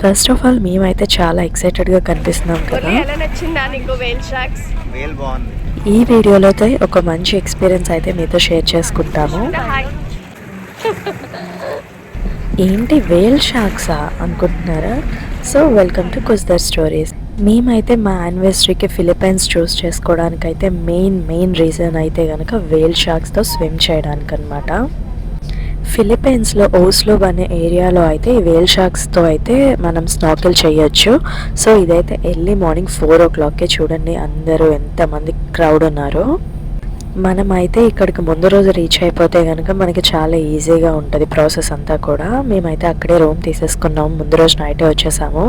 First of all మేమైతే చాలా ఎక్సైటెడ్గా కనిపిస్తున్నాం కదా. ఈ వీడియోలో అయితే ఒక మంచి ఎక్స్పీరియన్స్ అయితే మీతో షేర్ చేసుకుంటాము. ఏంటి వేల్ షార్క్సా అనుకుంటున్నారా? సో వెల్కమ్ టు కుస్దర్ స్టోరీస్. మేమైతే మా యానివర్సరీకి ఫిలిప్పైన్స్ చూస్ చేసుకోవడానికైతే మెయిన్ రీజన్ అయితే కనుక వేల్ షార్క్స్తో స్విమ్ చేయడానికి అనమాట. ఫిలిప్పైన్స్లో ఓస్లోబ్ అనే ఏరియాలో అయితే ఈ వేల్ షార్క్స్తో అయితే మనం స్నార్కెల్ చేయొచ్చు. సో ఇదైతే ఎర్లీ మార్నింగ్ 4 o'clockకే చూడండి అందరూ ఎంతమంది క్రౌడ్ ఉన్నారో. మనం అయితే ఇక్కడికి ముందు రోజు రీచ్ అయిపోతే కనుక మనకి చాలా ఈజీగా ఉంటుంది ప్రాసెస్ అంతా కూడా. మేమైతే అక్కడే రూమ్ తీసేసుకున్నాము, ముందు రోజు నైటే వచ్చేసాము.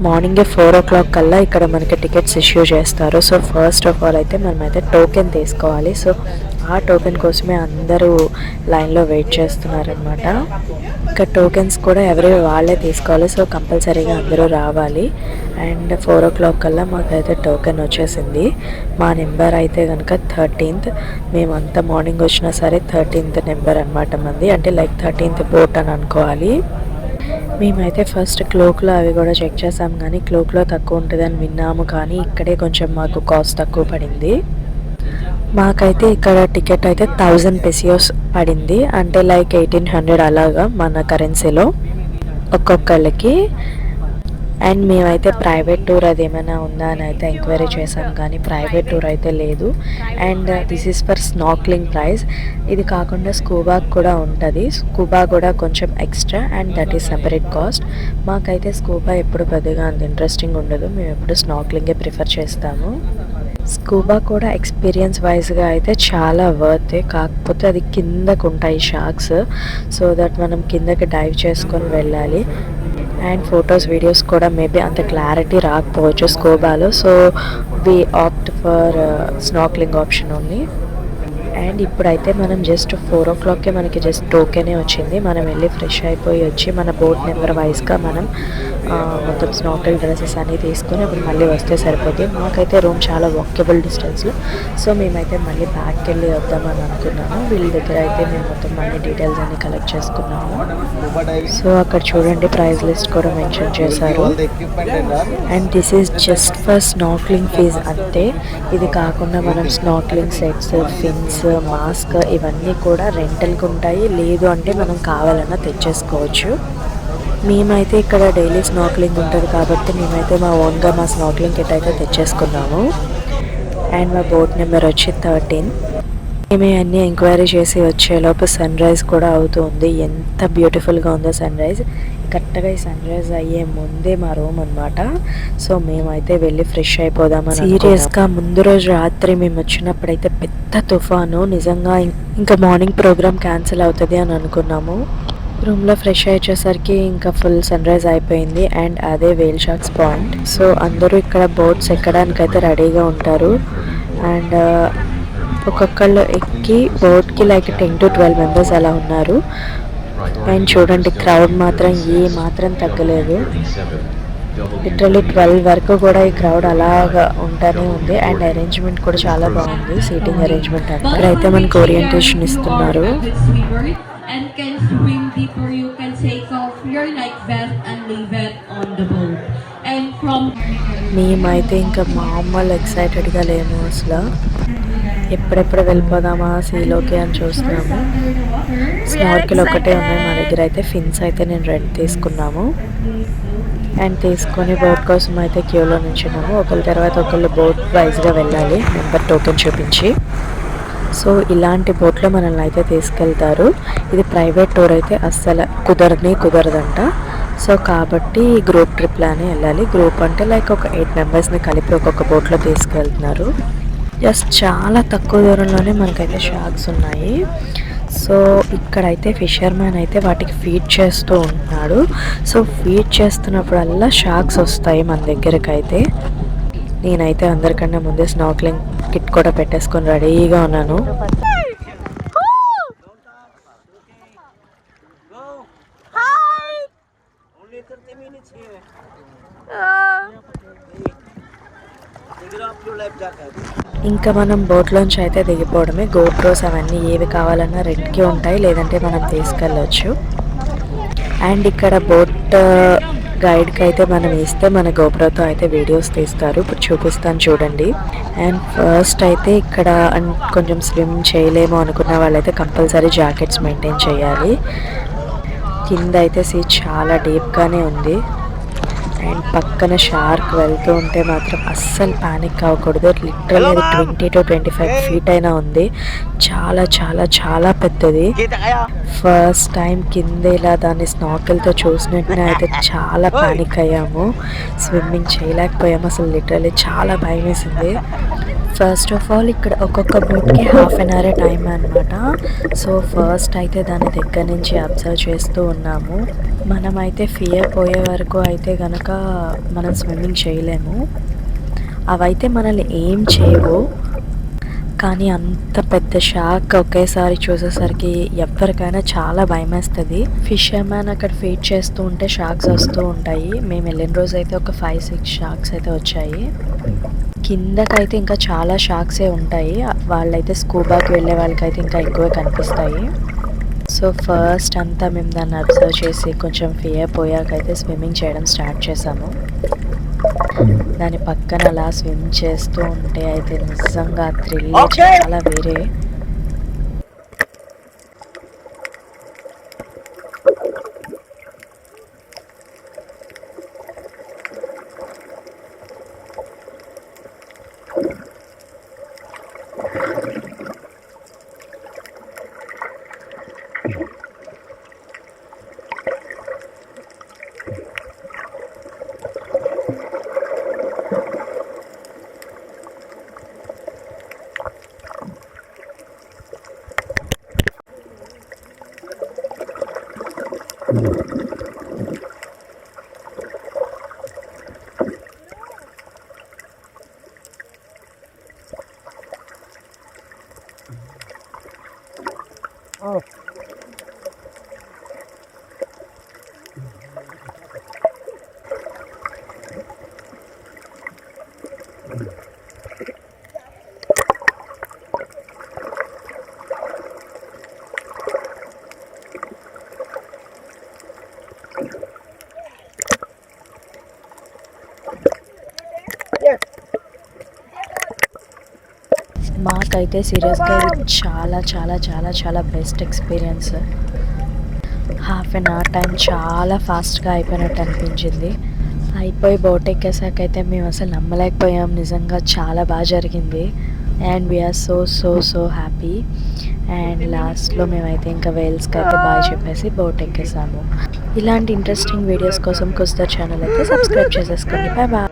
మార్నింగే 4 o'clock కల్లా ఇక్కడ మనకి టికెట్స్ ఇష్యూ చేస్తారు. సో ఫస్ట్ ఆఫ్ ఆల్ అయితే మనమైతే టోకెన్ తీసుకోవాలి. సో ఆ టోకెన్ కోసమే అందరూ లైన్లో వెయిట్ చేస్తున్నారనమాట. ఇక్కడ టోకెన్స్ కూడా ఎవరి వాళ్ళే తీసుకోవాలి. సో కంపల్సరీగా అందరూ రావాలి. అండ్ 4 o'clock కల్లా మాకైతే టోకెన్ వచ్చేసింది. మా నెంబర్ అయితే కనుక 13th. మేమంతా మార్నింగ్ వచ్చినా సరే 13th నెంబర్ అనమాట మంది, అంటే లైక్ 13th బోట్ అని అనుకోవాలి. మేమైతే ఫస్ట్ క్లోక్లో అవి కూడా చెక్ చేసాం, కానీ క్లోక్లో తక్కువ ఉంటుందని విన్నాము, కానీ ఇక్కడే కొంచెం మాకు కాస్ట్ తక్కువ పడింది. మాకైతే ఇక్కడ టికెట్ అయితే 1000 pesos పడింది, అంటే లైక్ 1800 అలాగా మన కరెన్సీలో ఒక్కొక్కళ్ళకి. అండ్ మేమైతే ప్రైవేట్ టూర్ అది ఏమైనా ఉందా అని అయితే ఎంక్వైరీ చేసాం, కానీ ప్రైవేట్ టూర్ అయితే లేదు. And this is for snorkelling price. ఇది కాకుండా స్కూబా కూడా ఉంటుంది. స్కూబా కూడా కొంచెం extra, and that is separate cost. మాకైతే స్కూబా ఎప్పుడు పెద్దగా అంత ఇంట్రెస్టింగ్ ఉండదు, మేము ఎప్పుడు స్నార్క్లింగే ప్రిఫర్ చేస్తాము. స్కూబా కూడా ఎక్స్పీరియన్స్ వైజ్గా అయితే చాలా వర్త్, కాకపోతే అది కిందకు ఉంటాయి షార్క్స్, సో దట్ మనం కిందకి డైవ్ చేసుకొని వెళ్ళాలి. అండ్ ఫొటోస్ వీడియోస్ కూడా మేబీ అంత క్లారిటీ రాకపోవచ్చు స్కూబాలో. So we opt for snorkelling option only. And ఇప్పుడైతే మనం జస్ట్ 4 o'clockకే మనకి జస్ట్ టోకెనే వచ్చింది. మనం వెళ్ళి ఫ్రెష్ అయిపోయి వచ్చి మన బోట్ నెంబర్ వైజ్గా మనం మొత్తం స్నార్కెల్ డ్రెస్సెస్ అన్నీ తీసుకొని అప్పుడు మళ్ళీ వస్తే సరిపోతుంది. మాకైతే రూమ్ చాలా వాకబుల్ డిస్టెన్స్లో, సో మేమైతే మళ్ళీ బ్యాక్కి వెళ్ళి వద్దామని అనుకున్నాము. వీళ్ళ దగ్గర అయితే మేము మొత్తం మనీ డీటెయిల్స్ అన్నీ కలెక్ట్ చేసుకున్నాము. సో అక్కడ చూడండి ప్రైస్ లిస్ట్ కూడా మెన్షన్ చేశారు. And this is just for snorkelling fees అంతే. ఇది కాకుండా మనం స్నార్క్లింగ్ సెట్స్, ఫిన్స్, మాస్క్ ఇవన్నీ కూడా రెంటల్కి ఉంటాయి, లేదు అంటే మనం కావాలన్నా తెచ్చేసుకోవచ్చు. మేమైతే ఇక్కడ డైలీ స్నార్క్లింగ్ ఉంటుంది కాబట్టి మేమైతే మా ఓన్గా మా స్నార్క్లింగ్ కిట్ అయితే తెచ్చేసుకున్నాము. అండ్ మా బోట్ నెంబర్ వచ్చి 13. మేము అన్నీ ఎంక్వైరీ చేసి వచ్చేలోపు సన్ రైజ్ కూడా అవుతుంది. ఎంత బ్యూటిఫుల్గా ఉందో సన్ రైజ్. కరెక్ట్గా ఈ సన్ రైజ్ అయ్యే ముందే మా రూమ్ అనమాట. సో మేమైతే వెళ్ళి ఫ్రెష్ అయిపోదామని. సీరియస్గా ముందు రోజు రాత్రి మేము వచ్చినప్పుడైతే పెద్ద తుఫాను, నిజంగా ఇంకా మార్నింగ్ ప్రోగ్రామ్ క్యాన్సిల్ అవుతుంది అని అనుకున్నాము. రూమ్లో ఫ్రెష్ అయ్యేసరికి ఇంకా ఫుల్ సన్ రైజ్ అయిపోయింది. అండ్ అదే వేల్ షార్క్స్ పాయింట్. సో అందరూ ఇక్కడ బోట్స్ ఎక్కడానికైతే రెడీగా ఉంటారు. అండ్ ఒక్కొక్కళ్ళు ఎక్కి బోట్కి లైక్ 10 to 12 members అలా ఉన్నారు. అండ్ చూడండి క్రౌడ్ మాత్రం మాత్రం తగ్గలేదు. లిటరలీ 12 వరకు కూడా ఈ క్రౌడ్ అలాగా ఉంటానే ఉంది. అండ్ అరేంజ్మెంట్ కూడా చాలా బాగుంది, సీటింగ్ అరేంజ్మెంట్ అంతా. ఇక్కడైతే మనకు ఓరియంటేషన్ ఇస్తున్నారు. And can swim deeper, you can take off your life vest and leave it on the boat. And from మేమైతే ఇంకా మామూలు ఎక్సైటెడ్గా లేము అసలు. ఎప్పుడెప్పుడు వెళ్ళిపోదామా సీలోకి అని చూస్తున్నాము. స్నార్కిల్ ఒకటే ఉన్నాయి మా దగ్గర. అయితే ఫిన్స్ అయితే నేను రెంట్ తీసుకున్నాము. అండ్ తీసుకొని బోట్ కోసం అయితే క్యూలో నుంచున్నాము. ఒకరి తర్వాత ఒకళ్ళు బోట్ వైజ్గా వెళ్ళాలి నెంబర్ టోకెన్ చూపించి. సో ఇలాంటి బోట్లో మనల్ని అయితే తీసుకెళ్తారు. ఇది ప్రైవేట్ టూర్ అయితే అస్సలు కుదరదంట. సో కాబట్టి గ్రూప్ ట్రిప్లానే వెళ్ళాలి. గ్రూప్ అంటే లైక్ ఒక 8 members కలిపి ఒక్కొక్క బోట్లో తీసుకెళ్తున్నారు. జస్ట్ చాలా తక్కువ దూరంలోనే మనకైతే షార్క్స్ ఉన్నాయి. సో ఇక్కడైతే ఫిషర్మ్యాన్ అయితే వాటికి ఫీడ్ చేస్తూ ఉంటున్నాడు. సో ఫీడ్ చేస్తున్నప్పుడల్లా షార్క్స్ వస్తాయి మన దగ్గరకు. అయితే నేనైతే అందరికన్నా ముందే స్నార్క్లింగ్ కిట్ కూడా పెట్టేసుకొని రెడీగా ఉన్నాను. ఇంకా మనం బోట్లోంచి అయితే దిగిపోవడమే. గోప్రోస్ అవన్నీ ఏవి కావాలన్నా రెంట్కి ఉంటాయి, లేదంటే మనం తీసుకెళ్ళొచ్చు. అండ్ ఇక్కడ బోట్ గైడ్కి అయితే మనం ఇస్తే మన గోప్రోతో అయితే వీడియోస్ తీస్తారు. ఇప్పుడు చూపిస్తాను చూడండి. అండ్ ఫస్ట్ అయితే ఇక్కడ కొంచెం స్విమ్ చేయలేము అనుకున్న వాళ్ళైతే కంపల్సరీ జాకెట్స్ మెయింటైన్ చేయాలి. కింద అయితే సీ చాలా డీప్గానే ఉంది. అండ్ పక్కన షార్క్ వెళ్తూ ఉంటే మాత్రం అస్సలు ప్యానిక్ అవ్వకూడదు. లిటరల్ అది 20 to 25 feet అయినా ఉంది. చాలా చాలా చాలా పెద్దది. ఫస్ట్ టైం కింద ఇలా దాన్ని స్నార్కెల్తో చూసినట్టునే అయితే చాలా ప్యానిక్ అయ్యాము. స్విమ్మింగ్ చేయలేకపోయాము. అసలు లిటరల్లీ చాలా భయం వేసింది. ఫస్ట్ ఆఫ్ ఆల్ ఇక్కడ ఒక్కొక్క బోట్కి ½ an hour టైం అనమాట. సో ఫస్ట్ అయితే దాని దగ్గర నుంచి అబ్జర్వ్ చేస్తూ ఉన్నాము. మనమైతే ఫియర్ పోయే వరకు అయితే కనుక మనం స్విమ్మింగ్ చేయలేము. అవైతే మనల్ని ఏం చేయవు, కానీ అంత పెద్ద షార్క్ ఒకేసారి చూసేసరికి ఎవరికైనా చాలా భయం వేస్తుంది. ఫిషర్మ్యాన్ అక్కడ ఫీడ్ చేస్తూ ఉంటే షార్క్స్ వస్తూ ఉంటాయి. మేము వెళ్ళిన రోజు అయితే ఒక 5-6 షార్క్స్ అయితే వచ్చాయి. కిందకైతే ఇంకా చాలా షార్క్సే ఉంటాయి. వాళ్ళైతే స్కూబాకి వెళ్ళే వాళ్ళకైతే ఇంకా ఎక్కువే కనిపిస్తాయి. సో ఫస్ట్ అంతా మేము దాన్ని అబ్జర్వ్ చేసి కొంచెం ఫియర్ పోయాకైతే స్విమ్మింగ్ చేయడం స్టార్ట్ చేసాము. దాని పక్కన అలా స్విమ్ చేస్తూ ఉంటే అయితే నిజంగా థ్రిల్ చాలా వేరే. మాకైతే సీరియస్గా ఇది చాలా చాలా చాలా చాలా best experience. ½ an hour time చాలా ఫాస్ట్గా అయిపోయినట్టు అనిపించింది. అయిపోయి బోట్ ఎక్కేసాకైతే మేము అసలు నమ్మలేకపోయాం. నిజంగా చాలా బాగా జరిగింది. And we are so so so happy. And లాస్ట్లో మేమైతే ఇంకా వేల్స్కి అయితే బాయ్ చెప్పేసి బోట్ ఎక్కేసాము. ఇలాంటి ఇంట్రెస్టింగ్ వీడియోస్ కోసం కుస్తా ఛానల్ అయితే సబ్స్క్రైబ్ చేసేసుకోండి. Bye bye.